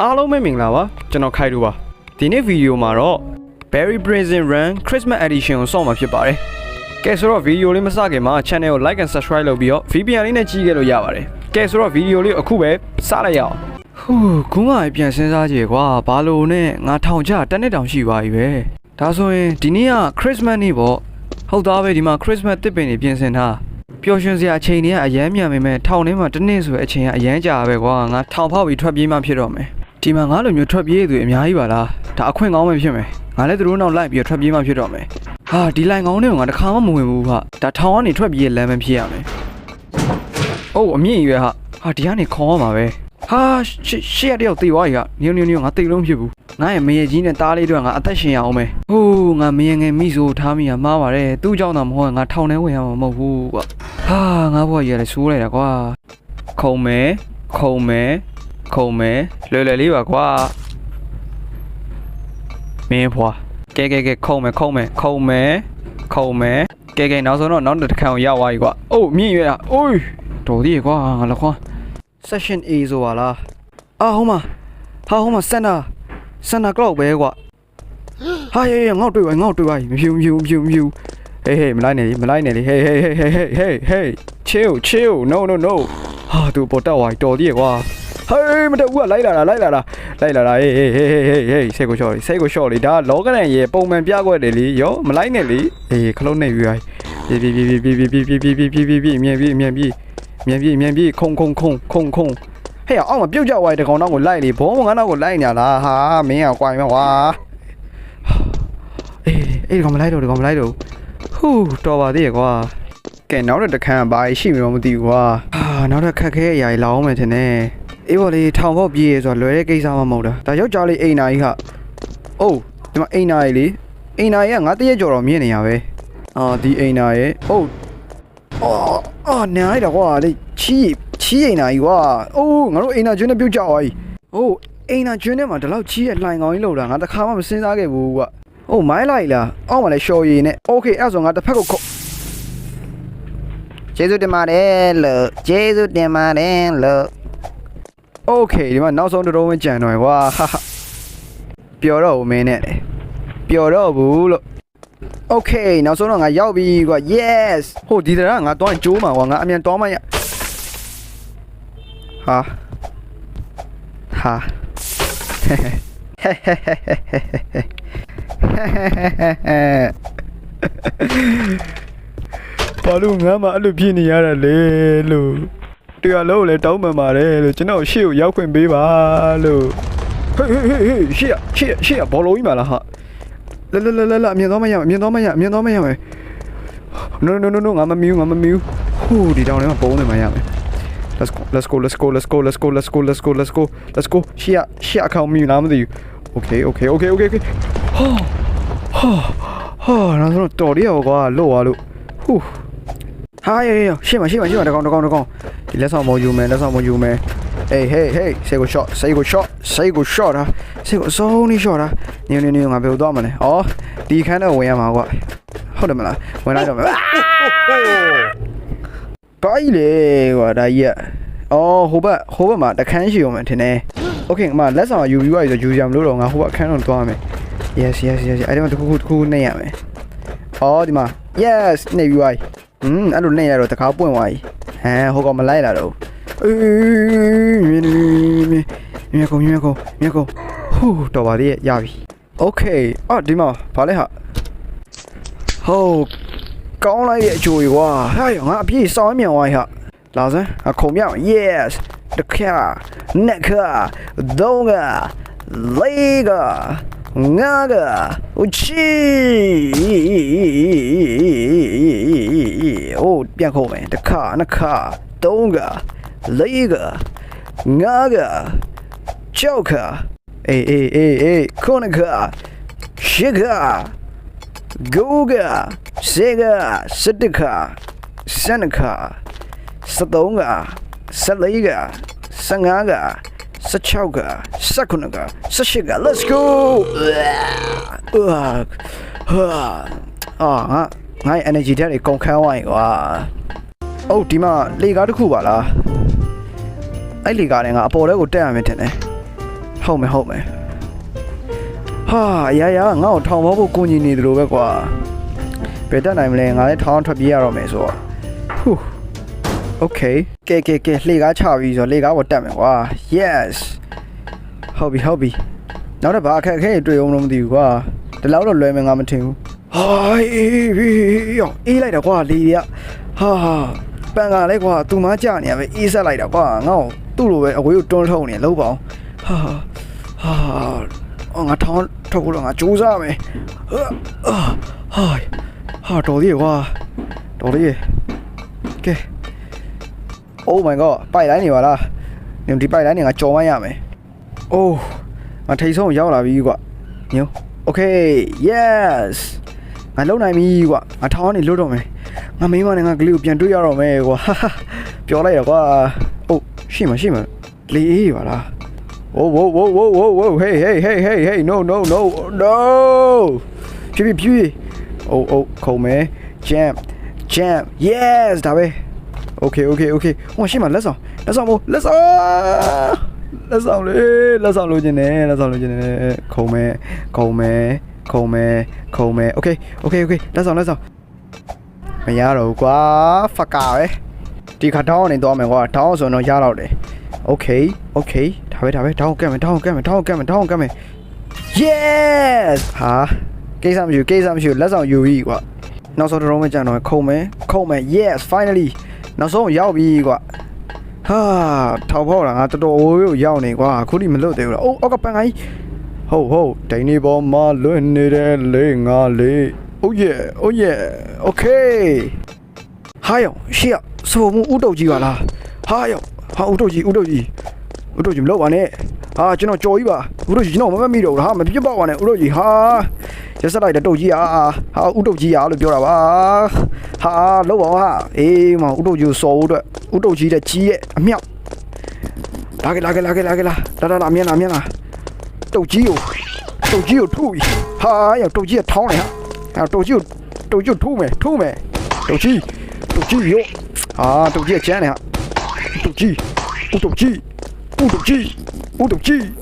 အားလုံးပဲမင်္ဂလာပါကျွန်တော်ခိုင်တူပါဒီနေ့ဗီဒီယိုမှာတော့ Berry Blazing Run Christmas Edition ကိုစောင့်မှာဖြစ်ပါတယ်ကဲဆိုတော့ဗီဒီယိုလေးမစခင်မှာ channel ကို like and subscribe လုပ်ပြီးတော့ VPN လေးနဲ့ကြည့်ခဲ့လို့ရပါတယ်ကဲဆိုတော့ဗီဒီယိုလေးအခုပဲစလိုက်ရအောင်ဟူးခုမှပြန်စဉ်းစားကြည့်ကွာဘာလို့နဲ့ငါထောင်ချတစ်နှစ်တောင်ရှိပါပြီပဲဒါဆိုရင်ဒီနေ့က Christmas နေ့ပေါ့ဟုတ်သားပဲဒီမှာ Christmas တစ်ပင်တွေပြင်ဆင်ထားပျော်ရွှင်စရာအချိန်တွေကအရမ်းမြန်ပေမဲ့ထောင်ထဲမှာတစ်နှစ်ဆိုတဲ့အချိန်ကအရမ်းကြာပဲကွာငါထောင်ဖောက်ပြီးထွက်ပြေးမှဖြစ်တော့မယ်ဒီမှာငါလိုမျိုးထွက်ပြေးသူအများကြီးပါလားဒါအခွင့်ကောင်းမှဖြစ်မယ်ငါလည်းသူတို့နောက်လိုက်ပြီးထွက်ပြေးမှဖြစ်တော့မယ်ဟာဒီလိုင်ကောင်းတွေကငါတစ်ခါမှမဝင်ဘူးဟာဒါထောင်ကနေထွက်ပြေးလမ်းမဖြစ်ရမယ်အိုးအမြင့်ရွယ်ဟာဒီကနေခေါ်ရမှာပဲဟာရှေ့ရတယောက်တေသွားကြီးကညွန်းငါတိတ်လုံးဖြစ်ဘူးငါရဲ့မရေကြီးနဲ့တားလေးတို့ကငါအသက်ရှင်ရအောင်မယ်ဟိုးငါမရေငယ်မိဆိုထားမိရမှားပါတယ်သူ့ကြောင့်တော့မဟုတ်ငါထောင်ထဲဝင်ရမှာမဟုတ်ဘူးကွာဟာငါဘွားကြီးလည်းဆိုးလိုက်တာကွာခုံမဲလွယ်လေးပါကွာမင်းဖွာကဲခုံမဲကဲနောက်ဆုံးတော့နောက်တစ်ခါရောက်သွားပြီကွာအိုးမြင့်ရွယ်တာအိုးတော်သေးကွာငါလခွာ Session A ဆိုပါလားဟိုမှာစန္ဒာကလောက်ပဲကွာဟာရေငေါ့တွေ့ပါမဖြူဟေးမလိုက်နဲ့လေဟေး chill no ဟာသူပေါ်တက်သွားပြီတော်သေးကွာဟေးမတက်ဘူးကလိုက်လာတာဟေးစိတ်ကိုရှော့လေဒါလောကရန်ရဲ့ပုံမှန်ပြကွက်တယ်လေရောမလိုက်နဲ့လေအေးခလုံးနေပြီပြေမြန်ပြေခုံဟဲ့အောက်မှာပြုတ်ကြသွားတဲ့ကောင်တော့ကိုလိုက်လေဘောငါတော့ကိုလိုက်နေလားဟာမင်းကကွာကွာအေးကောင်မလိုက်တော့ဟူးတော်ပါသေးရဲ့ကွာကဲနောက်တစ်ခါဘာရှိမှမသိဘူးကွာနောက်တစ်ခက်ခဲအရာကြီးလာအောင်မယ်ထင်တယ်အေးဘော်လေးထောင်ဖို့ပြေးရဆိုတော့လွယ်တဲ့ကိစ္စမှမဟုတ်တာဒါယောက်ျားလေးအိမ်နာကြီးဟာအိုးဒီမှာအိမ်နာကြီးလေအိမ်နာကြီးကငါတရက်ကြော်တော့မြင်နေရပဲဒီအိမ်နာရဲ့ဟုတ်နားရတာကွာလေချီအိမ်နာကြီးကွာအိုးငါတို့အိမ်နာကျွန်းနဲ့ပြုတ်ကြသွားပြီအိုးအိမ်နာကျွန်းထဲမှာဒီလောက်ချီရဲ့လှိုင်ကောင်ကြီးလောက်တာငါတခါမှမစင်းစားခဲ့ဘူးကွာအိုးမိုင်းလိုက်လားအောက်မှာလည်းရှော်ရည်နဲ့โอเคအဲ့ဆိုငါတစ်ဖက်ကိုကျေးဇူးတင်ပါတယ်လို့โอเคဒီမှာနောက်ဆုံးတော်ဝင်ကြံတော့ကွာပျော်တော့ဦးမင်းနဲ့ပျော်တော့ဘူးလို့โอเคနောက်ဆုံးတော့ငါရောက်ပြီကွာ yes ဟိုဒီတရငါတော့ကျိုးမှာကွာငါအမြန်တော့မှရဟာဘာလို့ငါမှအဲ့လိုဖြစ်နေရတာလဲလို့တရားလုံးလည်းတောင်းပန်ပါတယ်လို့ကျွန်တော်ရှေ့ကိုရောက်ခွင့်ပေးပါလို့ဟေးရှေ့ဘောလုံးကြီးမလားဟာလာအမြင်တော့မရမယ် no ငါမမီးဟိုဒီတောင်ထဲမှာပုံနေမှရမယ် let's go ရှေ့အကောင်မီးလားမသိဘူး okay ဟာနောက်ဆုံးတော်ရရောကွာလို့သွားလို့ဟူးဟာရေရှေ့မှာတကောင်ဒီလက်ဆောင်မယူမယ်အေးဟေးစိတ်ကို shot စိတ်ကိုဆုံးနေ shot တာနင်းငါဘယ်လိုသွားမလဲဒီခန်းတော့ဝင်ရမှာကွာဟုတ်တယ်မလားဝင်လိုက်တော့မယ်ဘာကြီးလဲကွာဒါကြီးဟိုဘက်မှာတခန်းရှိအောင်မယ်ထင်တယ်โอเคငါလက်ဆောင်ယူပြီးသွားပြီဆိုယူကြမလို့တော့ငါဟိုဘက်အခန်းတော့သွားမယ် yes အဲ့ဒီမှာတခုနှိမ့်ရမယ်ဒီမှာ yes နှိမ့်ပြီးသွားပြီအဲ့လိုနှိမ့်ရတော့တခါပွင့်သွားပြီဟိုကောင်မလိုက်လာတော့မြေကုန်ဟူးတော်ပါလေရပြီโอเคဒီမှာဘာလဲဟာဟိုကောင်းလိုက်ရဲ့အချိုးကြီးကွာဟဲ့ငါအပြေးစောင်းမြန်သွားပြီဟာလာစမ်းခုံမြောက် yes တခါနှစ်ခါသုံးခါလေးခါငါးခါချီပြန်ခုံမယ်တခါနှစ်ခါသုံးခါလေးခါငါးခါ၆ခါအေးခုနှစ်ခါရှစ်ခါကိုးခါဆယ်ခါဆယ့်တစ်ခါဆယ့်နှစ်ခါ13ခါ14ခါ15ခါ16ခါ19ခါ18ခါ let's go ငါ energy တွေကုန်ခန်းသွားရင်ကွာဒီမှာလေကားတစ်ခုပါလားအဲ့လေကားနဲ့ငါအပေါ်ထဲကိုတက်ရမယ်ထင်တယ် ဟုတ်မယ်ဟာရာငါ့ကိုထောင်ဖို့ကိုကြီးနေတယ်လို့ပဲကွာဘယ်တက်နိုင်မလဲငါလည်းထောင်ထွက်ပြေးရတော့မယ်ဆိုတော့ဟူး Okay ကဲလှေကားချပြီးဆိုလှေကားပေါ်တက်မယ်ကွာ Yes ဟုတ်ပြီနောက်တော့ဘာအခက်အခဲတွေ့အောင်လို့မသိဘူးကွာဒီလောက်တော့လွယ်မယ်ငါမထင်ဘူးဟာအေးလိုက်တာကွာလေတွေကဟာပန်ကလည်းကွာသူမကြနေရပဲအေးဆက်လိုက်တာကွာငါ့ကိုသူ့လိုပဲအဝေးကိုတွန်းထုတ်နေလို့ပါအောင်ငါထောင်းထုတ်လို့ငါကြိုးစားမယ်ဟာတော်သေးကွာတော်သေးကဲ Oh my god ပိုက်တိုင်းနေပါလားဒီပိုက်တိုင်းနေငါကြော်မရမယ် Oh ငါထိတ်ဆုံးရောက်လာပြီကွာညို Okay yes ငါလုံနိုင်ပြီကွာငါထောင်းနေလွတ်တော့မယ်ငါမိမနဲ့ငါကလေးကိုပြန်တွေ့ရတော့မယ်ကွာပြောလိုက်ရကွာ Oh ရှိမှာလေအေးပါလား Whoa hey noဖြည်း Oh ခုံမယ် jam yes ဒါပဲ Okay ဟိုရှိမှာလက်ဆောင်မို့လက်ဆောင်လို့ကျင်တယ်ခုံမယ် Okay လက်ဆောင်မရတော့ကွာဖက်ကာပဲဒီခါထောင်းနေသွားမယ်ကွာထောင်းဆိုတော့ရတော့တယ် Okay ဒါပဲထောင်းကမ်းမယ် Yes ဟာကိစ္စမရှိလက်ဆောင်ယူပြီကွာနောက်ဆုံးတော့မကြံတော့ခုံမယ် Yes finally နောက်ဆုံးရောက်ပြီကွာဟာထောက်ဖောက်တာငါတော်တော်ဝေးရောက်နေကွာအခုထိမလွတ်သေးဘူးလားအောက်ကပန်ကိုင်းဟုတ်ဒိန်နေပေါ်မှာလွတ်နေတဲ့လေးငါလေး Oh yeah Okay ဟာယောရှေ့ဆိုမှုဥတုတ်ကြီးပါလားဟာယောဟာဥတုတ်ကြီးမလုပ်ပါနဲ့ဟာကျွန်တော်ကြော်ကြီးပါဥတုတ်ကြီးကျွန်တော်မမိတော့ဘူးဟာမပြစ်ပေါက်ပါနဲ့ဥတုတ်ကြီးဟာရက်ဆက်လိုက်တဲ့တုတ်ကြီးဟာဥတုတ်ကြီးလို့ပြောတာပါဟာလောက်ပါဟာအေးမဥတုတ်ကြီးကိုစော်ဖို့အတွက်ဥတုတ်ကြီးတဲ့ကြီးရဲ့အမြောက်လာခဲ့လာမြင်လားတုတ်ကြီးကိုထုဟာရတုတ်ကြီးကထောင်းနေဟာတုတ်ကြီးကိုထုမယ်တုတ်ကြီးရောဟာတုတ်ကြီးကကျန်းနေဟာတုတ်ကြီး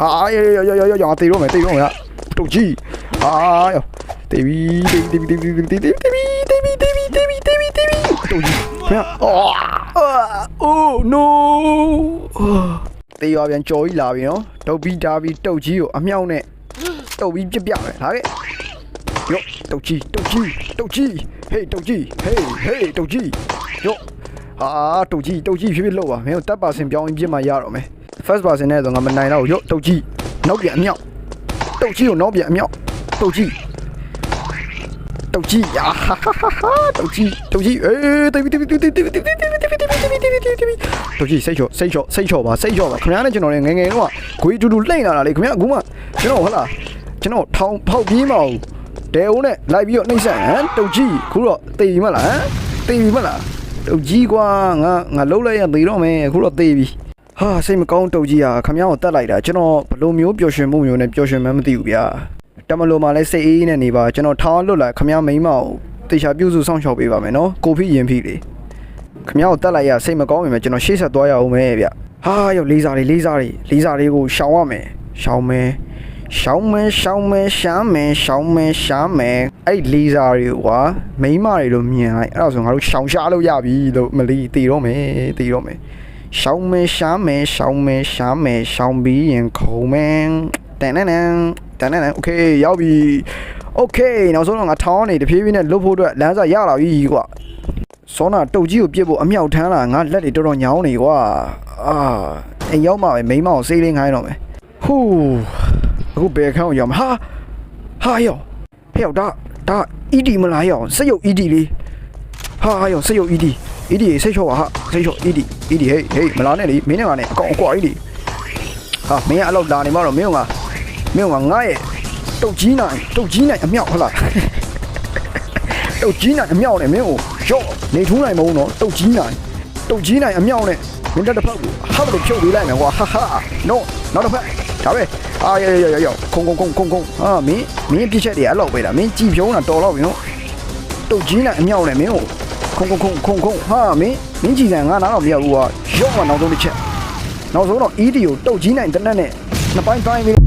အာရတေတော့မယ်ဟာတုတ်ကြီးအာရတေပြီတုတ်ကြီးခင်ဗျာ Oh no တေးရပြန်ကြော်ကြီးလာပြီနော်တုတ်ပြီးဓာပြီးတုတ်ကြီးကိုအမြောက်နဲ့တုတ်ပြီးပြမယ်ဒါကဲရောတုတ်ကြီး Hey တုတ်ကြီးရောဟာတုတ်ကြီးဖြည်းလောက်ပါမင်းတပ်ပါစင်ပြောင်းပြမှရတော့မယ် First person နဲ့ဆိုငါမနိုင်တော့ရောတုတ်ကြီးနောက်ပြန်အမြောက်တုတ်ကြီးကိုနောက်ပြန်အမြောက်တုတ်ကြီးအာတုတ်ကြီးအေးတိတ်တုတ်ကြီးစိတ်ချောပါခင်ဗျားနဲ့ကျွန်တော်လည်းငယ်တော့ဂွေတူလှိမ့်လာတာလေခင်ဗျာအခုမှကျွန်တော်ဟုတ်လားကျွန်တော်ထောင်ဖောက်ပြေးမအောင်ဒဲအိုးနဲ့လိုက်ပြီးတော့နှိမ့်ဆက်ဟမ်တုတ်ကြီးခုတော့တေပြီမလားတုတ်ကြီးကွာငါလှုပ်လိုက်ရသေးတော့မယ်အခုတော့တေပြီဟာစိတ်မကောင်းတုတ်ကြီးဟာခင်ဗျားကိုတတ်လိုက်တာကျွန်တော်ဘလိုမျိုးပျော်ရွှင်မှုမျိုးနဲ့ပျော်ရွှင်မှန်းမသိဘူးဗျာတမလို့မှလည်းစိတ်အေးနဲ့နေပါကျွန်တော်ထောင်းလွတ်လာခမည်းမိန်းမကိုတေချာပြုစုဆောင်ရှောက်ပေးပါမယ်နော်ကိုဖိရင်ဖိလေခမည်းကိုတက်လိုက်ရစိတ်မကောင်းရင်ကျွန်တော်ရှေ့ဆက်သွားရအောင်မယ်ဗျဟာရောက်လေးစားလေးကိုရှောင်ရမယ်ရှောင်မယ်အဲ့လေးစားတွေကွာမိန်းမတွေလို့မြင်လိုက်အဲ့ဒါဆိုငါတို့ရှောင်ရှားလို့ရပြီလို့မလီတည်တော့မယ်ရှောင်မယ်ရှောင်ပြီးရင်ခုံမယ်တန်โอเคရောက်ပြီโอเคနောက်ဆုံးတော့ငါထောင်းနေတဖြည်းဖြည်းနဲ့လွတ်ဖို့အတွက်လမ်းစာရလာပြီကွာစောနာတုတ်ကြီးကိုပြစ်ဖို့အမြောက်ထမ်းလာငါလက်တွေတော်တော်ညောင်းနေကွာအိမ်ရောက်မှပဲမိန်းမကိုစေးလင်းခိုင်းတော့မယ်ဟူးအခုဘယ်ခန်းကိုရောက်မှာဟာယောဟဲ့ဒါED မလားယောစက်ရုပ် ED လေးဟာယောစက်ရုပ် ED စိတ်ချောပါဟာစိတ်ချော ED ဟေးမလာနဲ့လေမင်းနဲ့ငါနဲ့အကောင်အကွာကြီးဟာမင်းကအလောက်လာနေမှတော့မင်းကငါရဲ့တုတ်ကြီးနိုင်အမြောက်ဟုတ်လားတုတ်ကြီးနိုင်အမြောက်နဲ့မင်းကိုရော့နေထူးနိုင်မဟုတ်နော်တုတ်ကြီးနိုင်အမြောက်နဲ့မင်းတက်တစ်ဖက်ကိုဟာဘလို့ဖြုတ်ပေးလိုက်မယ်ကွာဟာနော်နောက်တစ်ဖက်ဒါပဲအာရခုံဟာမင်းပြစ်ချက်တွေအဲ့လောက်ပဲလားမင်းကြည်ဖြုံးတာတော်တော့ပြီနော်တုတ်ကြီးနိုင်အမြောက်နဲ့မင်းကိုခုံဟာမင်းကြည်စံငါနားတော့မရဘူးကွာရော့ကနောက်ဆုံးတစ်ချက်နောက်ဆုံးတော့ ED ကိုတုတ်ကြီးနိုင်တနက်နဲ့ နှစ်ပိုင်းတိုင်းပြီး